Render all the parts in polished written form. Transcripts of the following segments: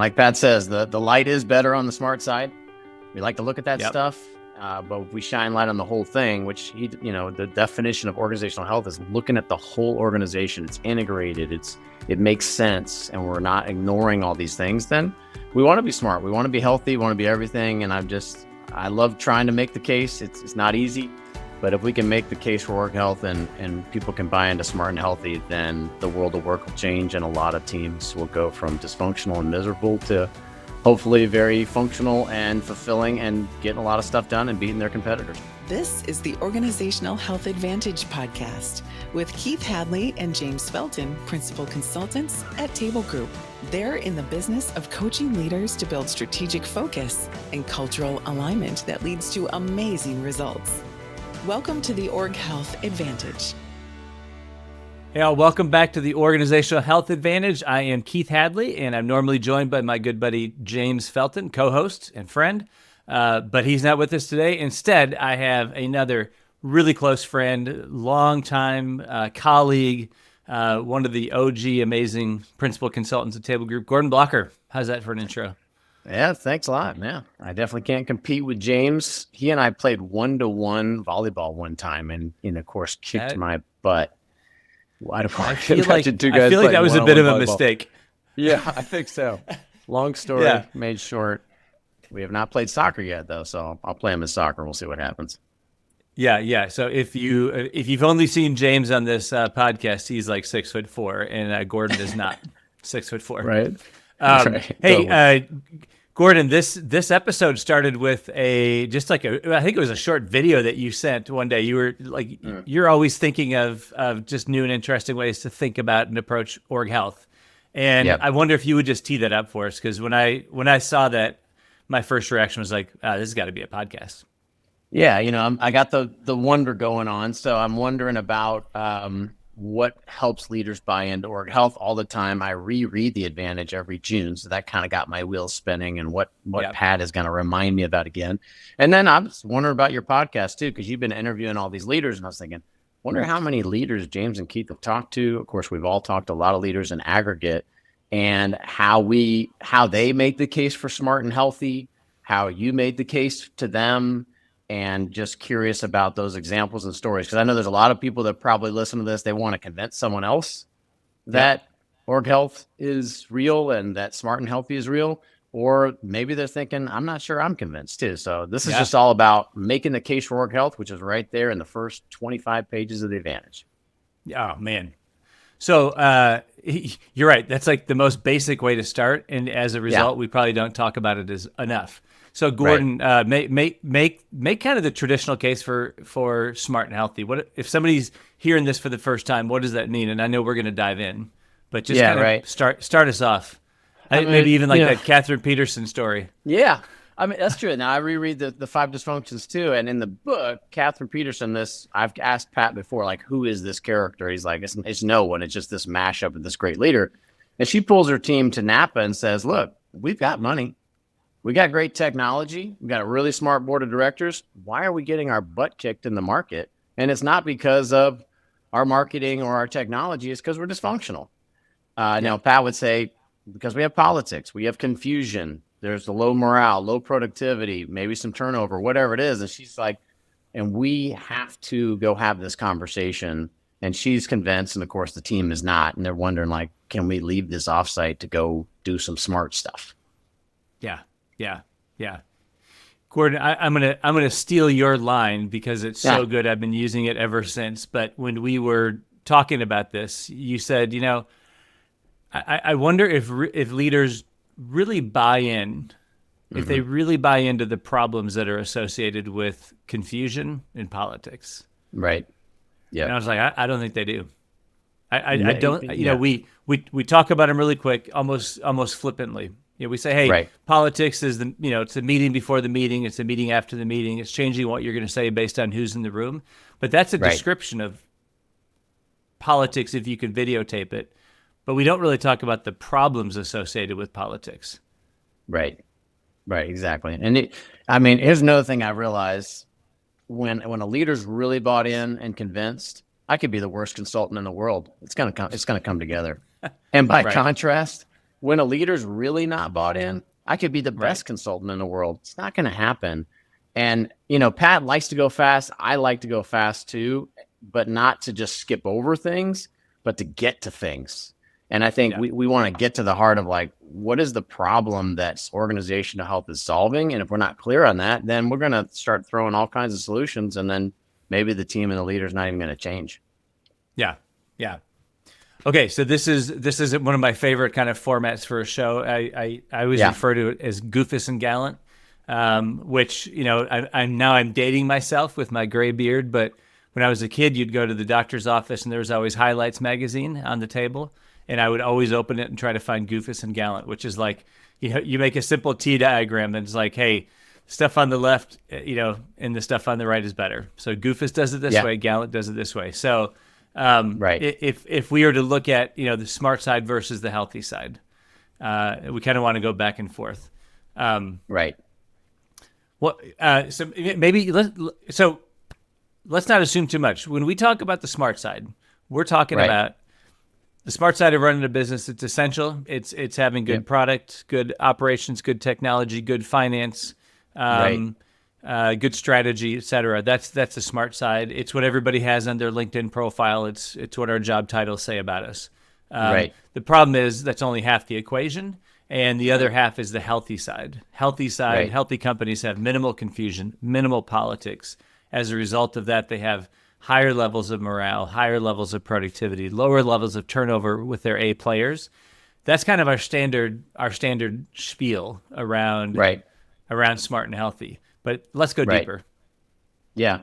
Like Pat says, the light is better on the smart side. We like to look at that Yep. stuff, but if we shine light on the whole thing, which the definition of organizational health is looking at the whole organization. It's integrated. It makes sense, and we're not ignoring all these things. Then we want to be smart. We want to be healthy. We want to be everything. And I love trying to make the case. It's not easy, but if we can make the case for org health and people can buy into smart and healthy, then the world of work will change, and a lot of teams will go from dysfunctional and miserable to hopefully very functional and fulfilling and getting a lot of stuff done and beating their competitors. This is the Organizational Health Advantage podcast with Keith Hadley and James Felton, principal consultants at Table Group. They're in the business of coaching leaders to build strategic focus and cultural alignment that leads to amazing results. Welcome to the Org Health Advantage. Hey, all, welcome back to the Organizational Health Advantage. I am Keith Hadley, and I'm normally joined by my good buddy James Felton, co-host and friend, but he's not with us today. Instead, I have another really close friend, longtime colleague, one of the OG amazing principal consultants at Table Group, Gordon Blocker. How's that for an intro? Yeah, thanks a lot. Yeah, I definitely can't compete with James. He and I played 1-to-1 volleyball one time, and of course kicked my butt. I feel like that was a bit of a mistake. Yeah, I think so. Long story made short. We have not played soccer yet, though, so I'll play him in soccer. We'll see what happens. Yeah. So if you've only seen James on this podcast, he's like 6'4", and Gordon is not 6'4". Right. Right. Hey, totally. Gordon, this episode started with I think it was a short video that you sent one day. You were like, you're always thinking of just new and interesting ways to think about and approach org health. And I wonder if you would just tee that up for us, because when I saw that, my first reaction was like, this has got to be a podcast. Yeah, I got the wonder going on, so I'm wondering about what helps leaders buy into org health all the time. I reread The Advantage every June, so that kind of got my wheels spinning, and what Pat is going to remind me about again. And then I was wondering about your podcast too, because you've been interviewing all these leaders, and I was thinking, wonder how many leaders James and Keith have talked to. Of course, we've all talked to a lot of leaders in aggregate, and how they make the case for smart and healthy, how you made the case to them. And just curious about those examples and stories, because I know there's a lot of people that probably listen to this. They want to convince someone else that org health is real and that smart and healthy is real. Or maybe they're thinking, I'm not sure I'm convinced too. So this is just all about making the case for org health, which is right there in the first 25 pages of The Advantage. Oh, man. So you're right. That's like the most basic way to start. And as a result, we probably don't talk about it as enough. So Gordon, make kind of the traditional case for smart and healthy. What if somebody's hearing this for the first time? What does that mean? And I know we're going to dive in, but just start us off. Maybe even like that Catherine Peterson story. Yeah, I mean that's true. Now I reread the 5 dysfunctions too, and in the book, Catherine Peterson. I've asked Pat before, like, who is this character? He's like, it's no one. It's just this mashup of this great leader, and she pulls her team to Napa and says, "Look, we've got money. We got great technology. We got a really smart board of directors. Why are we getting our butt kicked in the market? And it's not because of our marketing or our technology. It's because we're dysfunctional." Now, Pat would say, because we have politics, we have confusion. There's the low morale, low productivity, maybe some turnover, whatever it is. And she's like, and we have to go have this conversation. And she's convinced. And of course, the team is not. And they're wondering, like, can we leave this offsite to go do some smart stuff? Yeah. Gordon, I'm gonna steal your line because it's so good. I've been using it ever since. But when we were talking about this, you said, I wonder if leaders really buy in, if they really buy into the problems that are associated with confusion in politics. Right. Yeah. And I was like, I don't think they do. I don't. We talk about them really quick, almost flippantly. We say, hey, politics is it's a meeting before the meeting. It's a meeting after the meeting. It's changing what you're going to say based on who's in the room. But that's a description of politics if you can videotape it. But we don't really talk about the problems associated with politics. Right, exactly. And here's another thing I realized. When a leader's really bought in and convinced, I could be the worst consultant in the world. It's gonna come together. And by contrast, when a leader's really not bought in, I could be the best consultant in the world. It's not going to happen. And, Pat likes to go fast. I like to go fast too, but not to just skip over things, but to get to things. And I think we want to get to the heart of like, what is the problem that organizational health is solving? And if we're not clear on that, then we're going to start throwing all kinds of solutions. And then maybe the team and the leader is not even going to change. Yeah. Yeah. Okay. So this is one of my favorite kind of formats for a show. I always refer to it as Goofus and Gallant, which, I'm dating myself with my gray beard, but when I was a kid, you'd go to the doctor's office and there was always Highlights magazine on the table. And I would always open it and try to find Goofus and Gallant, which is like, you make a simple T diagram that's like, hey, stuff on the left, and the stuff on the right is better. So Goofus does it this way, Gallant does it this way. So if we were to look at, the smart side versus the healthy side, we kind of want to go back and forth. Right. Well, so maybe let's not assume too much. When we talk about the smart side, we're talking about the smart side of running a business. It's essential. It's having good product, good operations, good technology, good finance, good strategy, et cetera. That's the smart side. It's what everybody has on their LinkedIn profile. It's what our job titles say about us. The problem is that's only half the equation, and the other half is the healthy side. Healthy companies have minimal confusion, minimal politics. As a result of that, they have higher levels of morale, higher levels of productivity, lower levels of turnover with their A players. That's kind of our standard spiel around smart and healthy. But let's go deeper. Yeah.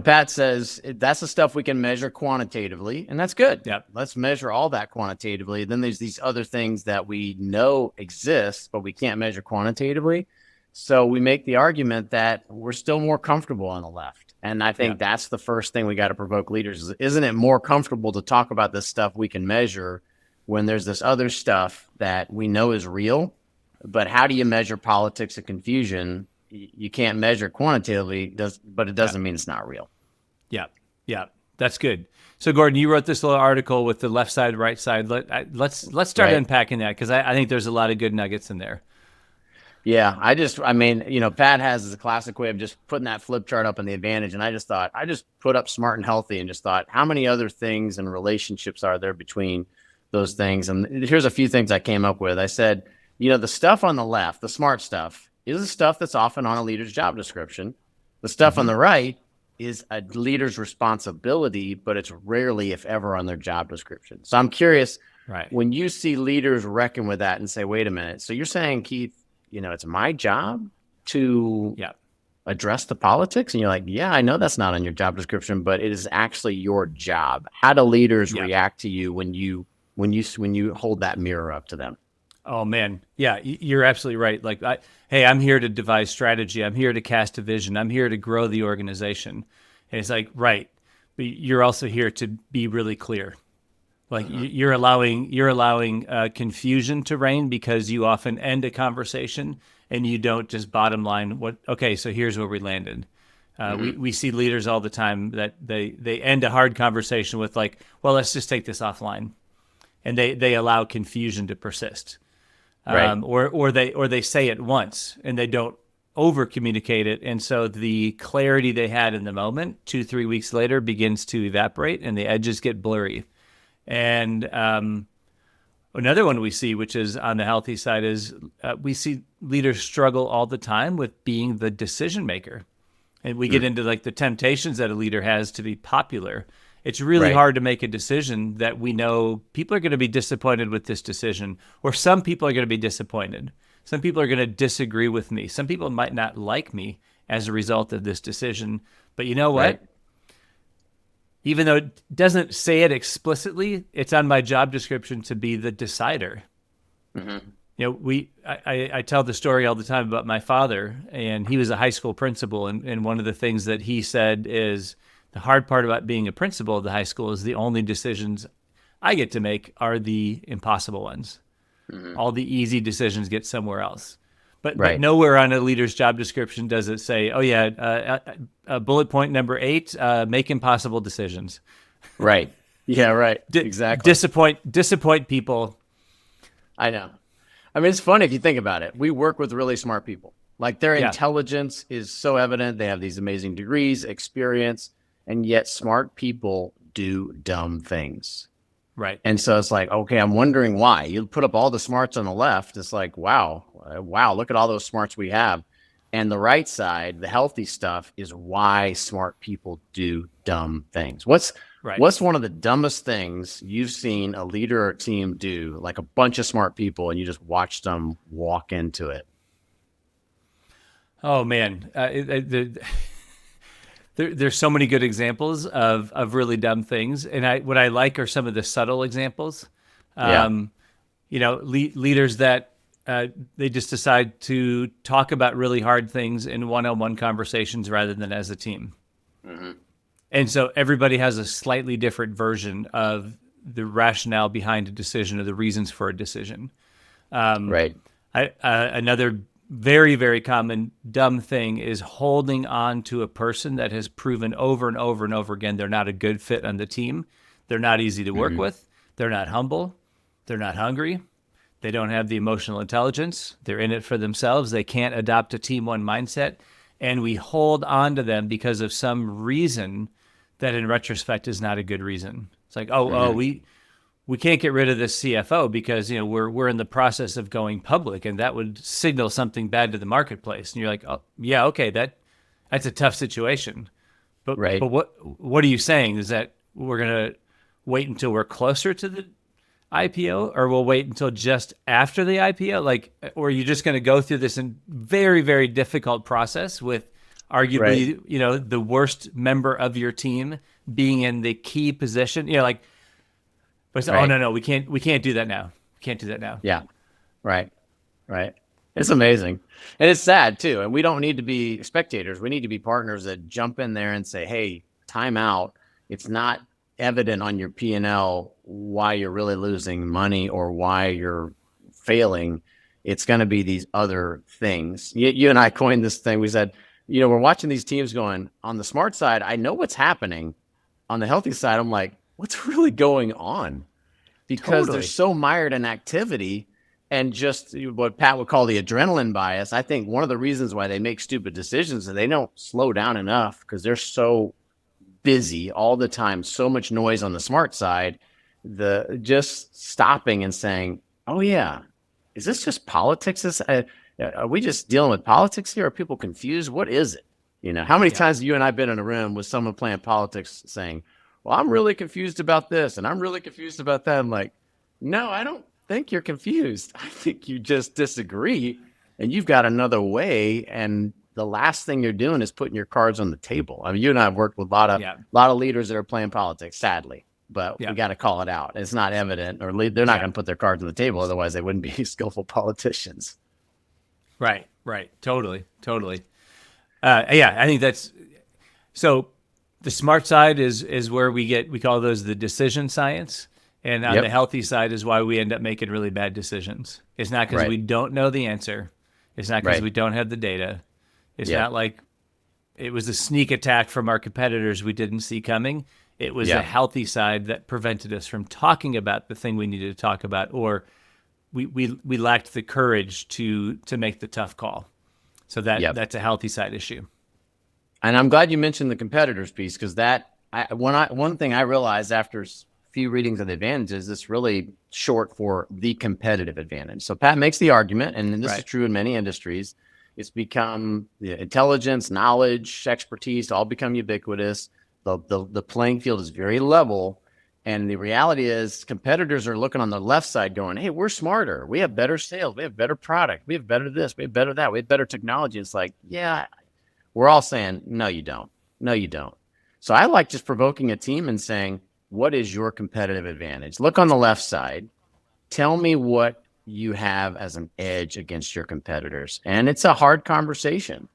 Pat says that's the stuff we can measure quantitatively, and that's good. Yep. Let's measure all that quantitatively. Then there's these other things that we know exist, but we can't measure quantitatively. So we make the argument that we're still more comfortable on the left. And I think that's the first thing we got to provoke leaders. Isn't it more comfortable to talk about this stuff we can measure when there's this other stuff that we know is real? But how do you measure politics and confusion? You can't measure quantitatively, but it doesn't mean it's not real. Yeah, that's good. So Gordon, you wrote this little article with the left side, right side. Let's start unpacking that, because I think there's a lot of good nuggets in there. Yeah, Pat has a classic way of just putting that flip chart up in the advantage. And I just put up smart and healthy and just thought, how many other things and relationships are there between those things? And here's a few things I came up with. I said, the stuff on the left, the smart stuff, is the stuff that's often on a leader's job description. The stuff on the right is a leader's responsibility, but it's rarely, if ever, on their job description. So I'm curious, when you see leaders reckon with that and say, wait a minute, so you're saying, Keith, it's my job to address the politics? And you're like, yeah, I know that's not on your job description, but it is actually your job. How do leaders react to you when you hold that mirror up to them? Oh man. Yeah, you're absolutely right. Like, I'm here to devise strategy. I'm here to cast a vision. I'm here to grow the organization. And it's like, right. But you're also here to be really clear. Like you're allowing confusion to reign because you often end a conversation and you don't just bottom line so here's where we landed. We see leaders all the time that they end a hard conversation with like, well, let's just take this offline. And they allow confusion to persist. Or they say it once and they don't over communicate it. And so the clarity they had in the moment 2-3 weeks later begins to evaporate and the edges get blurry. And another one we see, which is on the healthy side, is we see leaders struggle all the time with being the decision maker. And we get into like the temptations that a leader has to be popular. It's really hard to make a decision that we know people are going to be disappointed with this decision, or some people are going to be disappointed. Some people are going to disagree with me. Some people might not like me as a result of this decision. But you know what? Even though it doesn't say it explicitly, it's on my job description to be the decider. I tell the story all the time about my father, and he was a high school principal. And one of the things that he said is the hard part about being a principal of the high school is the only decisions I get to make are the impossible ones. All the easy decisions get somewhere else. But nowhere on a leader's job description does it say, bullet point number 8, make impossible decisions. Right. Yeah, right. Exactly. Disappoint people I know. I mean, it's funny if you think about it. We work with really smart people. Like their Yeah. intelligence is so evident. They have these amazing degrees, experience, and yet smart people do dumb things. Right. And so it's like, okay, I'm wondering why. You put up all the smarts on the left. It's like, wow, look at all those smarts we have. And the right side, the healthy stuff, is why smart people do dumb things. Right. What's one of the dumbest things you've seen a leader or team do, like a bunch of smart people, and you just watched them walk into it? Oh man, there's so many good examples of really dumb things, and what I like are some of the subtle examples. Yeah. Leaders that they just decide to talk about really hard things in one-on-one conversations rather than as a team. Mm-hmm. And so everybody has a slightly different version of the rationale behind a decision or the reasons for a decision. Right. Another very, very common dumb thing is holding on to a person that has proven over and over and over again they're not a good fit on the team. They're not easy to work with. They're not humble. They're not hungry. They don't have the emotional intelligence. They're in it for themselves. They can't adopt a team one mindset. And we hold on to them because of some reason that in retrospect is not a good reason. It's like, we can't get rid of this CFO because we're in the process of going public, and that would signal something bad to the marketplace. And you're like, oh yeah, okay, that's a tough situation. But Right. but what are you saying? Is that we're gonna wait until we're closer to the IPO, or we'll wait until just after the IPO? Like, or are you just gonna go through this very, very difficult process with arguably, the worst member of your team being in the key position? But Right. oh no, we can't do that now. We can't do that now. Yeah. Right. Right. It's amazing. And it's sad too. And we don't need to be spectators. We need to be partners that jump in there and say, hey, time out. It's not evident on your P&L why you're really losing money or why you're failing. It's going to be these other things. You and I coined this thing. We said, we're watching these teams going on the smart side. I know what's happening. On the healthy side, I'm like, what's really going on? Because they're so mired in activity and just what Pat would call the adrenaline bias. I think one of the reasons why they make stupid decisions is they don't slow down enough because they're so busy all the time, so much noise on the smart side. The just stopping and saying, oh yeah, is this just politics? Are we just dealing with politics here? Are people confused? What is it? How many times have you and I been in a room with someone playing politics saying, well, I'm really confused about this and I'm really confused about that. I'm like, no, I don't think you're confused. I think you just disagree and you've got another way. And the last thing you're doing is putting your cards on the table. I mean, you and I have worked with a lot of leaders that are playing politics, sadly, but we got to call it out. It's not evident, or they're not going to put their cards on the table. Otherwise they wouldn't be skillful politicians. Right. Totally. I think that's so. The smart side is where we call those the decision science. And on the healthy side is why we end up making really bad decisions. It's not because we don't know the answer. It's not because we don't have the data. It's not like it was a sneak attack from our competitors we didn't see coming. It was the healthy side that prevented us from talking about the thing we needed to talk about, or we lacked the courage to make the tough call. So that's a healthy side issue. And I'm glad you mentioned the competitors piece, because one thing I realized after a few readings of the advantages, it's really short for the competitive advantage. So Pat makes the argument, and this is true in many industries, it's become the intelligence, knowledge, expertise all become ubiquitous. The playing field is very level. And the reality is competitors are looking on the left side going, hey, we're smarter. We have better sales. We have better product. We have better this. We have better that. We have better technology. It's like, yeah, we're all saying, no, you don't. No, you don't. So I like just provoking a team and saying, what is your competitive advantage? Look on the left side. Tell me what you have as an edge against your competitors. And it's a hard conversation.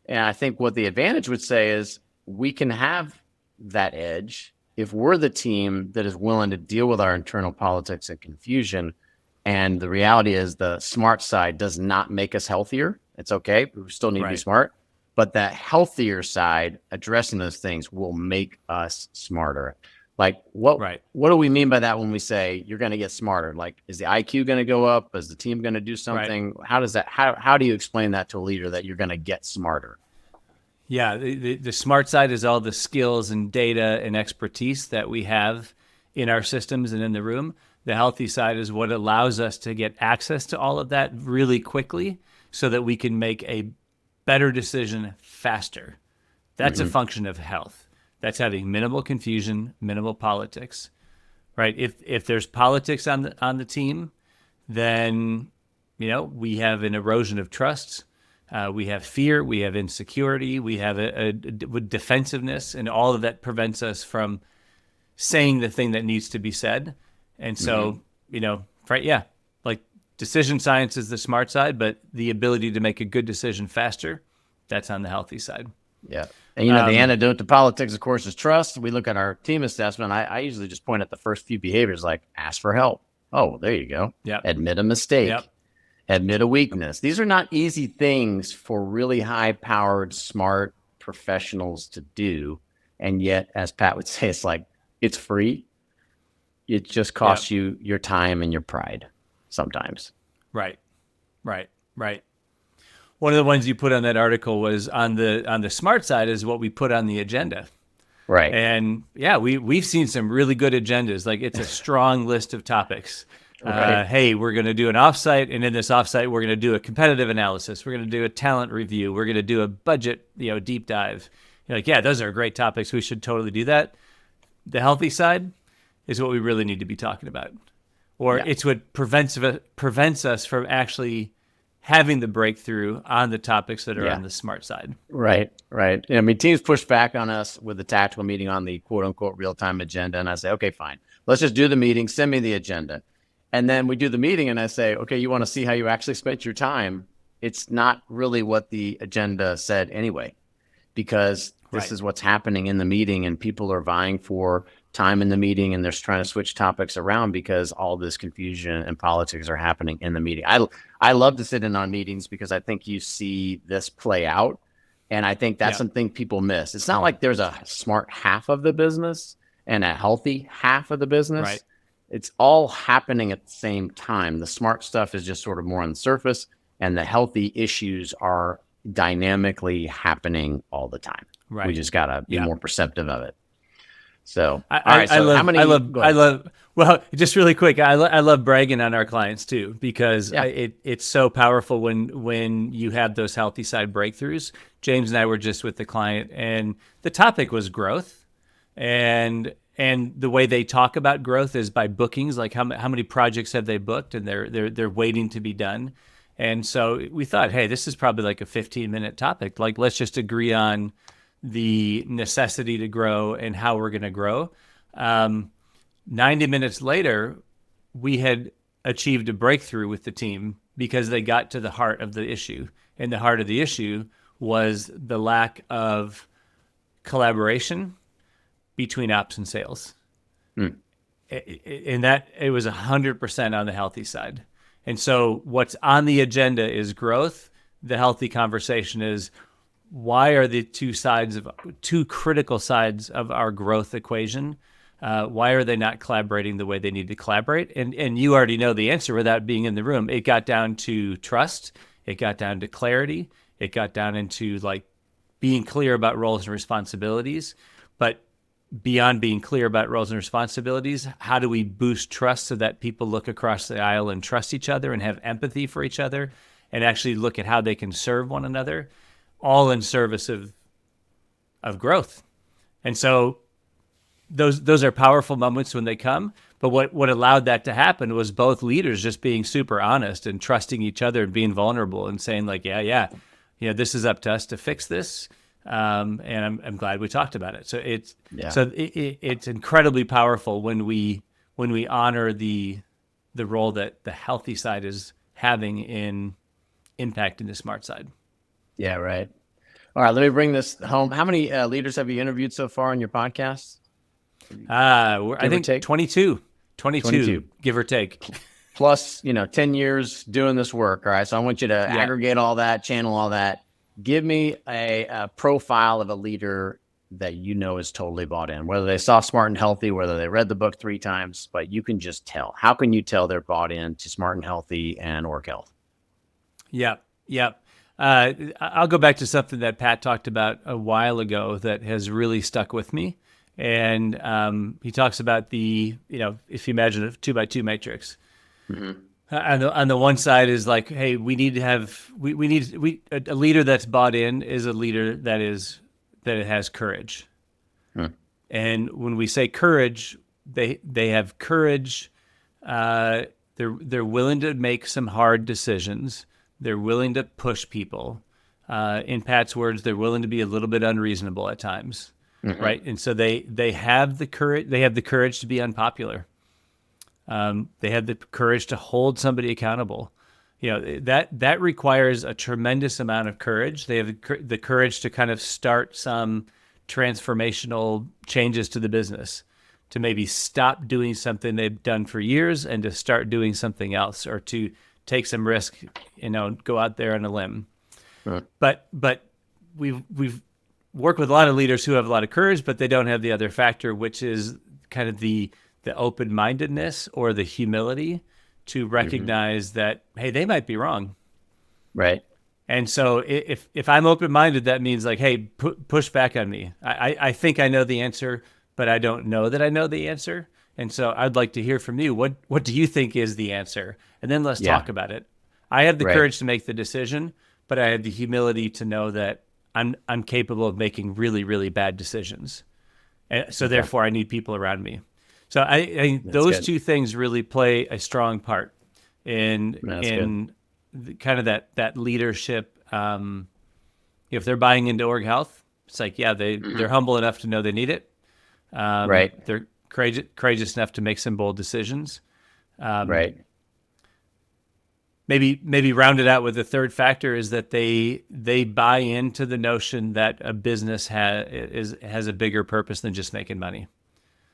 And I think what the advantage would say is we can have that edge if we're the team that is willing to deal with our internal politics and confusion. And the reality is the smart side does not make us healthier. It's okay. We still need to be smart. But that healthier side, addressing those things, will make us smarter. Like what Right. what do we mean by that when we say you're going to get smarter? Like, is the IQ going to go up? Is the team going to do something? How does that, how do you explain that to a leader that you're going to get smarter? Yeah, the smart side is all the skills and data and expertise that we have in our systems and in the room. The healthy side is what allows us to get access to all of that really quickly so that we can make a better decision faster. That's a function of health. That's having minimal confusion, minimal politics, right? If there's politics on the team, then we have an erosion of trust. We have fear, we have insecurity, we have a defensiveness, and all of that prevents us from saying the thing that needs to be said. And so, right, yeah, like decision science is the smart side, but the ability to make a good decision faster, that's on the healthy side. Yeah. And, the antidote to politics, of course, is trust. We look at our team assessment. I usually just point at the first few behaviors, like ask for help. Oh, there you go. Yep. Admit a mistake. Yep. Admit a weakness. These are not easy things for really high-powered, smart professionals to do. And yet, as Pat would say, it's free. It just costs you your time and your pride sometimes. Right. One of the ones you put on that article was on the smart side is what we put on the agenda. Right. And yeah, we've seen some really good agendas. Like it's a strong list of topics. Right. Hey, we're going to do an offsite, and in this offsite, we're going to do a competitive analysis. We're going to do a talent review. We're going to do a budget, deep dive. You're like, yeah, those are great topics. We should totally do that. The healthy side is what we really need to be talking about, or it's what prevents us from actually having the breakthrough on the topics that are on the smart side. Right. I mean, teams push back on us with the tactical meeting on the quote unquote real-time agenda. And I say, okay, fine. Let's just do the meeting. Send me the agenda. And then we do the meeting and I say, okay, you want to see how you actually spent your time? It's not really what the agenda said anyway, because this is what's happening in the meeting, and people are vying for time in the meeting, and they're trying to switch topics around because all this confusion and politics are happening in the meeting. I love to sit in on meetings because I think you see this play out. And I think that's something people miss. It's not like there's a smart half of the business and a healthy half of the business. Right. It's all happening at the same time. The smart stuff is just sort of more on the surface, and the healthy issues are dynamically happening all the time. Right. We just got to be more perceptive of it. So, well, just really quick, I love bragging on our clients too, because it's so powerful when you have those healthy side breakthroughs. James and I were just with the client, and the topic was growth, and the way they talk about growth is by bookings, like how many projects have they booked, and they're waiting to be done. And so we thought, hey, this is probably like a 15-minute topic. Like, let's just agree on the necessity to grow and how we're going to grow. 90 minutes later, we had achieved a breakthrough with the team because they got to the heart of the issue. And the heart of the issue was the lack of collaboration between ops and sales. And that it was 100% on the healthy side. And so what's on the agenda is growth. The healthy conversation is, why are the two critical sides of our growth equation? Why are they not collaborating the way they need to collaborate? And you already know the answer without being in the room. It got down to trust. It got down to clarity. It got down into like being clear about roles and responsibilities. But beyond being clear about roles and responsibilities, how do we boost trust so that people look across the aisle and trust each other and have empathy for each other and actually look at how they can serve one another, all in service of growth? And so those are powerful moments when they come. But what allowed that to happen was both leaders just being super honest and trusting each other and being vulnerable and saying like, this is up to us to fix this. And I'm glad we talked about it. So it's incredibly powerful when we honor the role that the healthy side is having in impacting the smart side. Yeah, right. All right, let me bring this home. How many leaders have you interviewed so far on your podcast? I think 22, give or take. Plus, 10 years doing this work. All right, so I want you to aggregate all that, channel all that. Give me a profile of a leader that you know is totally bought in, whether they saw Smart and Healthy, whether they read the book 3 times, but you can just tell. How can you tell they're bought in to Smart and Healthy and org health? Yep. I'll go back to something that Pat talked about a while ago that has really stuck with me. And he talks about the, if you imagine a 2x2 matrix, on the one side is like, hey, we need to have, a leader that's bought in is a leader that has courage. And when we say courage, they have courage. They're willing to make some hard decisions. They're willing to push people. In Pat's words, they're willing to be a little bit unreasonable at times, right? And so they have the courage. They have the courage to be unpopular. They have the courage to hold somebody accountable. That requires a tremendous amount of courage. They have the courage to kind of start some transformational changes to the business, to maybe stop doing something they've done for years and to start doing something else, or to take some risk, go out there on a limb. Right. But we've worked with a lot of leaders who have a lot of courage, but they don't have the other factor, which is kind of the open-mindedness or the humility to recognize that, hey, they might be wrong. Right. And so if I'm open-minded, that means like, hey, push back on me. I think I know the answer, but I don't know that I know the answer. And so I'd like to hear from you. What do you think is the answer? And then let's talk about it. I have the courage to make the decision, but I have the humility to know that I'm capable of making really, really bad decisions. And so therefore I need people around me. So I think those two things really play a strong part in kind of that leadership. If they're buying into org health, it's like, they're humble enough to know they need it. They're courageous enough to make some bold decisions. Maybe round it out with the third factor is that they buy into the notion that a business has a bigger purpose than just making money.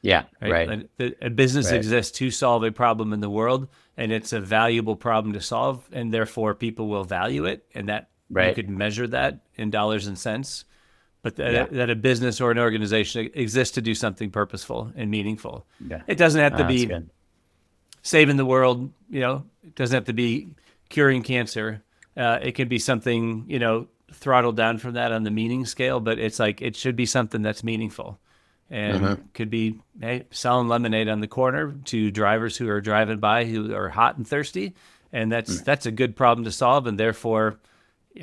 Yeah, right. A business exists to solve a problem in the world, and it's a valuable problem to solve, and therefore people will value it, and that you could measure that in dollars and cents. But that a business or an organization exists to do something purposeful and meaningful. Yeah. It doesn't have to be saving the world. It doesn't have to be curing cancer. It can be something throttled down from that on the meaning scale. But it's like it should be something that's meaningful. And could be, hey, selling lemonade on the corner to drivers who are driving by who are hot and thirsty, and that's a good problem to solve, and therefore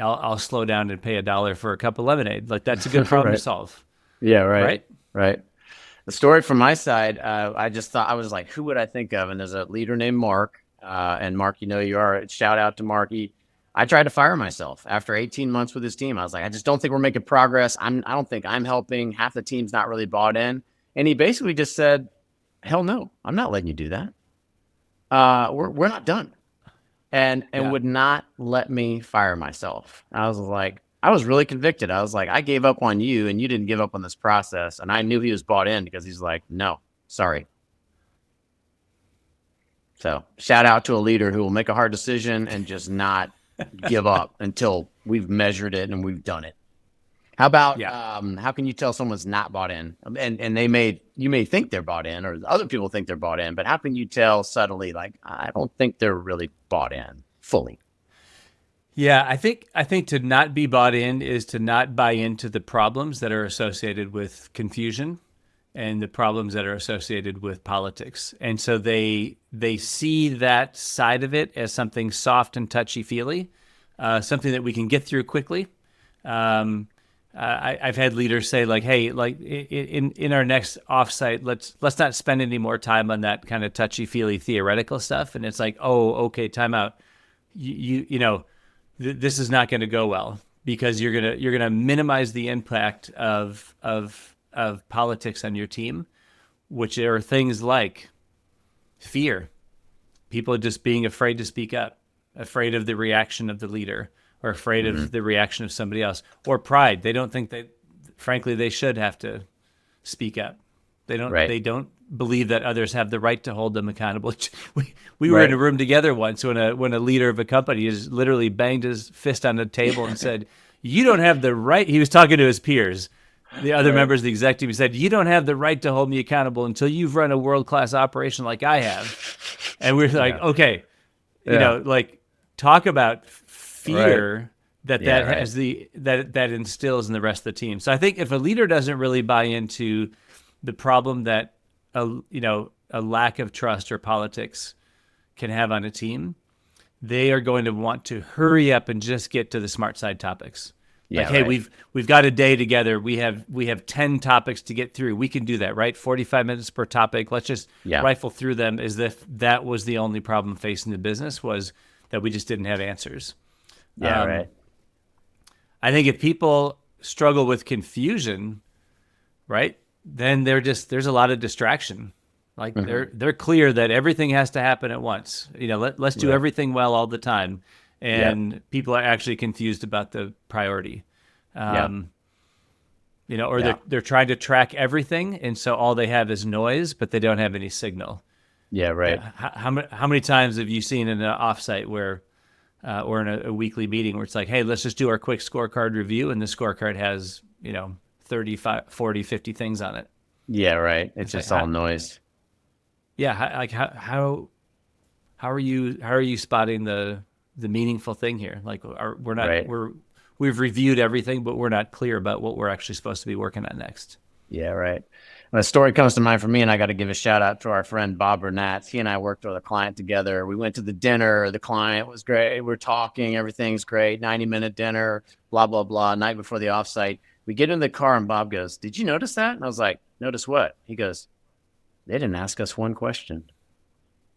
I'll slow down and pay $1 for a cup of lemonade. Like that's a good problem to solve. Yeah, right. The story from my side, I just thought, I was like, who would I think of? And there's a leader named Mark, and Mark, you are. Shout out to Mark. I tried to fire myself after 18 months with his team. I was like, I just don't think we're making progress. I don't think I'm helping. Half the team's not really bought in. And he basically just said, hell no, I'm not letting you do that. We're not done. And would not let me fire myself. I was like, I was really convicted. I was like, I gave up on you and you didn't give up on this process. And I knew he was bought in because he's like, no, sorry. So shout out to a leader who will make a hard decision and just not give up until we've measured it and we've done it. How about how can you tell someone's not bought in? And you may think they're bought in, or other people think they're bought in, but how can you tell subtly, like, I don't think they're really bought in fully? Yeah, I think to not be bought in is to not buy into the problems that are associated with confusion and the problems that are associated with politics. And so they see that side of it as something soft and touchy-feely, something that we can get through quickly. I've had leaders say, like, hey, like in our next offsite, let's not spend any more time on that kind of touchy-feely theoretical stuff. And it's like, oh, okay, time out. This is not going to go well because you're gonna minimize the impact of politics on your team, which are things like fear, people just being afraid to speak up, afraid of the reaction of the leader, or afraid of the reaction of somebody else, or pride. They don't think that, frankly, they should have to speak up. They don't. They don't believe that others have the right to hold them accountable. We were in a room together once when a leader of a company has literally banged his fist on the table and said, "You don't have the right." He was talking to his peers. the other members of the executive team said, you don't have the right to hold me accountable until you've run a world-class operation like I have. And we're like, okay, like talk about fear that has that instills in the rest of the team. So I think if a leader doesn't really buy into the problem that a lack of trust or politics can have on a team, they are going to want to hurry up and just get to the smart side topics. Like, hey, we've got a day together. We have 10 topics to get through. We can do that, right? 45 minutes per topic. Let's just rifle through them as if that was the only problem facing the business, was that we just didn't have answers. I think if people struggle with confusion, right, then there's a lot of distraction. Like they're clear that everything has to happen at once. Let's do everything well all the time. And people are actually confused about the priority. Or they're trying to track everything. And so all they have is noise, but they don't have any signal. Yeah, right. How many times have you seen in an offsite where, or in a weekly meeting where it's like, hey, let's just do our quick scorecard review. And the scorecard has, 35, 40, 50 things on it. Yeah, right. It's just all noise. Yeah, how are you spotting the meaningful thing here? Like we've reviewed everything, but we're not clear about what we're actually supposed to be working on next. Yeah, right. And a story comes to mind for me, and I got to give a shout out to our friend Bob Burnatz. He and I worked with a client together. We went to the dinner. The client was great. We're talking. Everything's great. 90-minute dinner, blah, blah, blah. Night before the offsite. We get in the car, and Bob goes, "Did you notice that?" And I was like, "Notice what?" He goes, "They didn't ask us one question."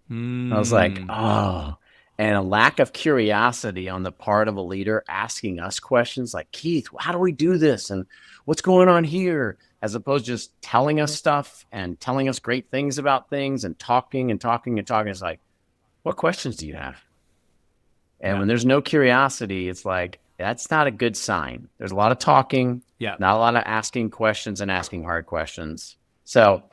I was like, oh. And a lack of curiosity on the part of a leader asking us questions like, "Keith, how do we do this? And what's going on here?" As opposed to just telling us stuff and telling us great things about things and talking and talking and talking. It's like, what questions do you have? And when there's no curiosity, it's like, that's not a good sign. There's a lot of talking, not a lot of asking questions and asking hard questions. So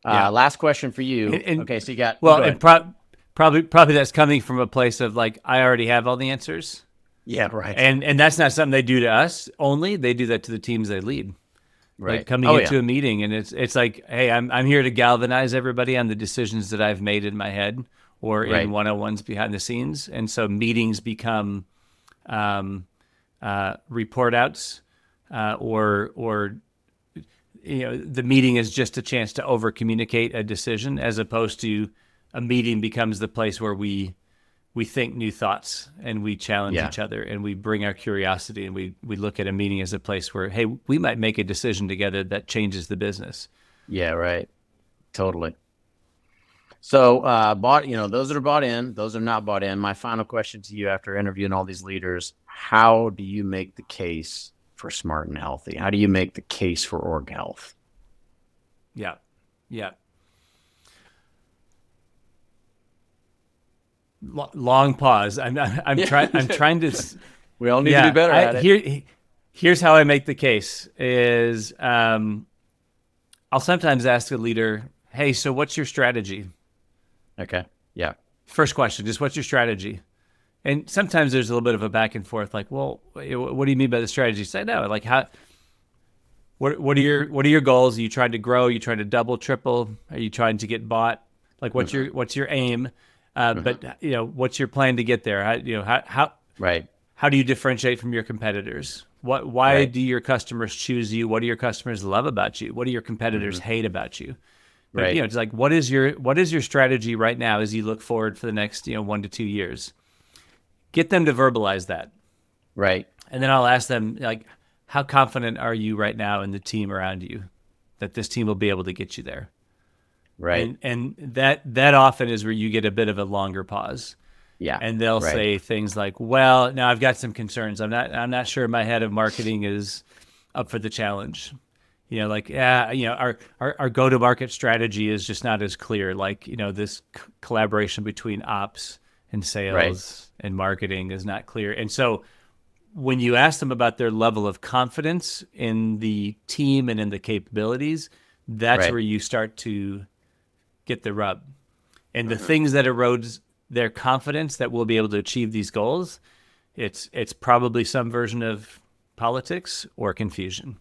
last question for you. Okay, so you got... Well, and probably that's coming from a place of like, I already have all the answers. Yeah, right. And that's not something they do to us only. They do that to the teams they lead. Right. Like coming into a meeting, and it's like, hey, I'm here to galvanize everybody on the decisions that I've made in my head or in one-on-ones behind the scenes. And so meetings become report outs or the meeting is just a chance to over communicate a decision, as opposed to a meeting becomes the place where we think new thoughts and we challenge each other and we bring our curiosity, and we look at a meeting as a place where, hey, we might make a decision together that changes the business. Yeah, right. Totally. So those that are bought in, those that are not bought in, my final question to you after interviewing all these leaders, how do you make the case for smart and healthy? How do you make the case for org health? Yeah. Long pause. I'm trying to. We all need to be better at it. Here's how I make the case: is I'll sometimes ask a leader, "Hey, so what's your strategy?" Okay. Yeah. First question, just what's your strategy? And sometimes there's a little bit of a back and forth, like, well, what do you mean by the strategy? Say no, like how. What are your goals? Are you trying to grow? Are you trying to double, triple? Are you trying to get bought? Like, what's your aim? But what's your plan to get there? How do you differentiate from your competitors? Why do your customers choose you? What do your customers love about you? What do your competitors hate about you? But, it's like, what is your strategy right now as you look forward for the next 1 to 2 years? Get them to verbalize that. Right. And then I'll ask them, like, how confident are you right now in the team around you that this team will be able to get you there? Right. And that often is where you get a bit of a longer pause. Yeah. And they'll say things like, well, now I've got some concerns. I'm not sure my head of marketing is up for the challenge. Our go-to-market strategy is just not as clear. Like, this collaboration between ops and sales and marketing is not clear. And so when you ask them about their level of confidence in the team and in the capabilities, that's where you start to get the rub. And the things that erodes their confidence that we'll be able to achieve these goals, it's probably some version of politics or confusion.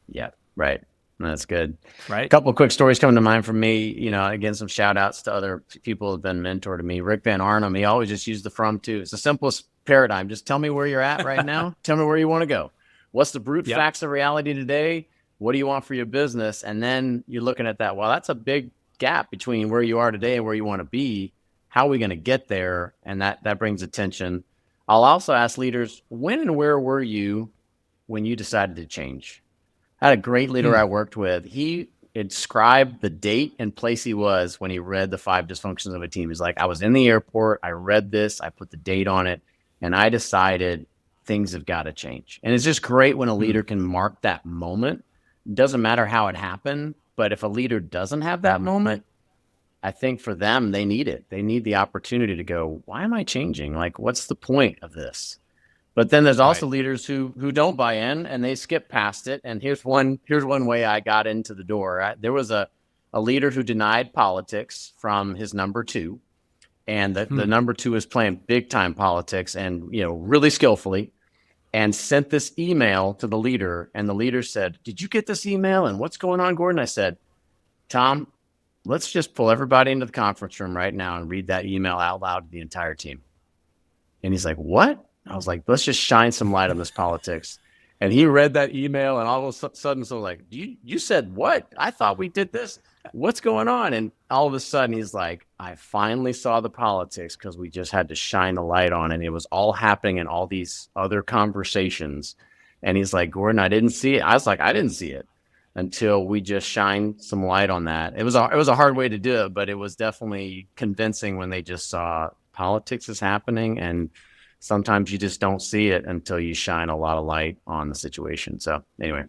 Yeah. Right. That's good. A right? couple of quick stories coming to mind for me. Again, some shout outs to other people who have been mentor to me. Rick Van Arnhem, he always just used the from to. It's the simplest paradigm. Just tell me where you're at right now. Tell me where you want to go. What's the brute Yep. facts of reality today? What do you want for your business? And then you're looking at that. Well, that's a big gap between where you are today and where you want to be. How are we going to get there? And that brings attention. I'll also ask leaders, when and where were you when you decided to change? I had a great leader I worked with. He described the date and place he was when he read the 5 dysfunctions of a team. He's like, I was in the airport. I read this. I put the date on it. And I decided things have got to change. And it's just great when a leader can mark that moment. It doesn't matter how it happened. But if a leader doesn't have that moment, I think for them, they need it. They need the opportunity to go, why am I changing? Like, what's the point of this? But then there's also leaders who don't buy in and they skip past it. And here's one way I got into the door. There was a leader who denied politics from his number 2, and the number 2 is playing big time politics and really skillfully, and sent this email to the leader. And the leader said, "Did you get this email? And what's going on, Gordon?" I said, "Tom, let's just pull everybody into the conference room right now and read that email out loud to the entire team." And he's like, "What?" I was like, let's just shine some light on this politics. And he read that email, and all of a sudden, so like, you said what? I thought we did this. What's going on? And all of a sudden, he's like, I finally saw the politics because we just had to shine a light on it. And it was all happening in all these other conversations. And he's like, Gordon, I didn't see it. I was like, I didn't see it until we just shined some light on that. It was a hard way to do it, but it was definitely convincing when they just saw politics is happening. And sometimes you just don't see it until you shine a lot of light on the situation. So anyway.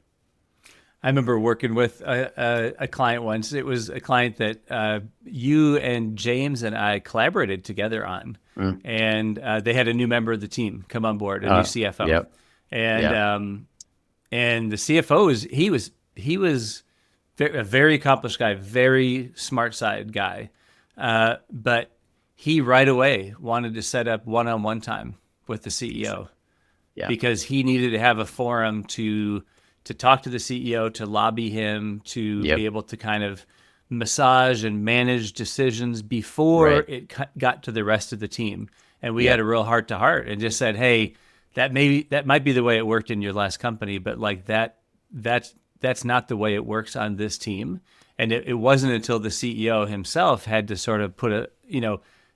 I remember working with a client once. It was a client that you and James and I collaborated together on. And they had a new member of the team come on board, a new CFO. Yep. And the CFO he was a very accomplished guy, very smart side guy. But he right away wanted to set up one-on-one time with the CEO because he needed to have a forum to talk to the CEO, to lobby him, to be able to kind of massage and manage decisions before it got to the rest of the team. And we had a real heart-to-heart and just said, hey, that might be the way it worked in your last company, but like that's not the way it works on this team. And it wasn't until the CEO himself had to sort of put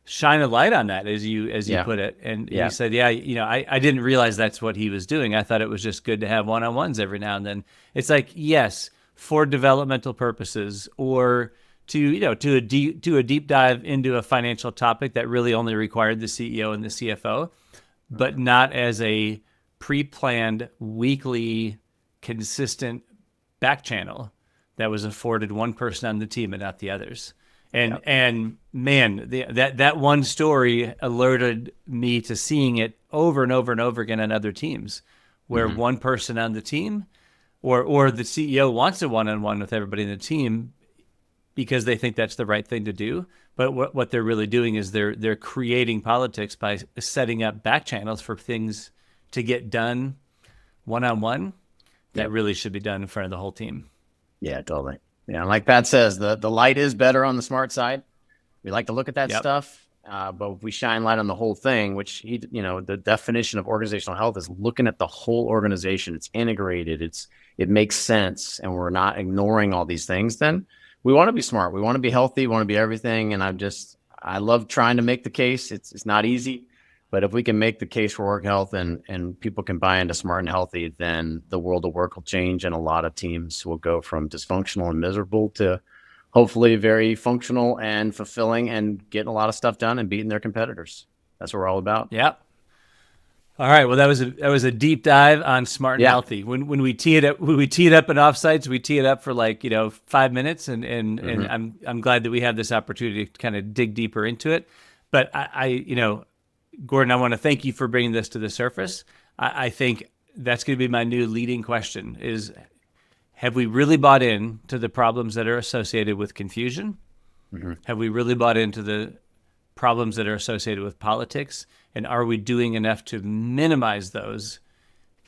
shine a light on that, as you put it. And he said, I didn't realize that's what he was doing. I thought it was just good to have one-on-ones every now and then. It's like, yes, for developmental purposes, or to do a deep dive into a financial topic that really only required the CEO and the CFO, but not as a pre-planned weekly consistent back channel that was afforded one person on the team and not the others. And man, that one story alerted me to seeing it over and over and over again on other teams, where one person on the team or the CEO wants a one-on-one with everybody in the team because they think that's the right thing to do. But what they're really doing is they're creating politics by setting up back channels for things to get done one-on-one that really should be done in front of the whole team. Yeah, totally. Yeah, like Pat says, the light is better on the smart side. We like to look at that stuff, but if we shine light on the whole thing, which the definition of organizational health is looking at the whole organization. It's integrated. It makes sense, and we're not ignoring all these things. Then we want to be smart. We want to be healthy. We want to be everything. And I love trying to make the case. It's not easy, but if we can make the case for org health and people can buy into smart and healthy, then the world of work will change, and a lot of teams will go from dysfunctional and miserable to hopefully very functional and fulfilling and getting a lot of stuff done and beating their competitors. That's what we're all about. Yeah. All right. Well, that was a deep dive on smart and healthy. When we tee it up in offsites, we tee it up for 5 minutes, and I'm glad that we have this opportunity to kind of dig deeper into it. But I Gordon, I want to thank you for bringing this to the surface. I think that's going to be my new leading question is, have we really bought in to the problems that are associated with confusion? Have we really bought into the problems that are associated with politics? And are we doing enough to minimize those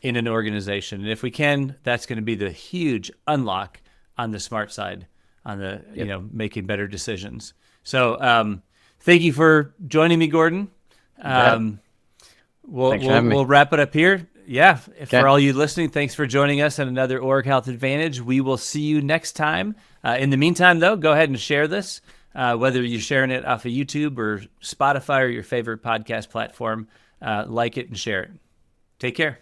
in an organization. And if we can, that's going to be the huge unlock on the smart side, on the, making better decisions. So thank you for joining me, Gordon. We'll wrap it up here. Yeah. Okay. For all you listening, thanks for joining us on another Org Health Advantage. We will see you next time. In the meantime, though, go ahead and share this, whether you're sharing it off of YouTube or Spotify or your favorite podcast platform. Like it and share it. Take care.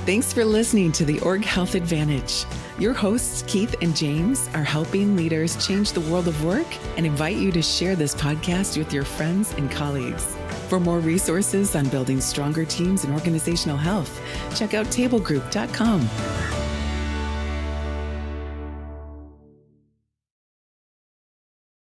Thanks for listening to the Org Health Advantage. Your hosts, Keith and James, are helping leaders change the world of work and invite you to share this podcast with your friends and colleagues. For more resources on building stronger teams and organizational health, check out tablegroup.com.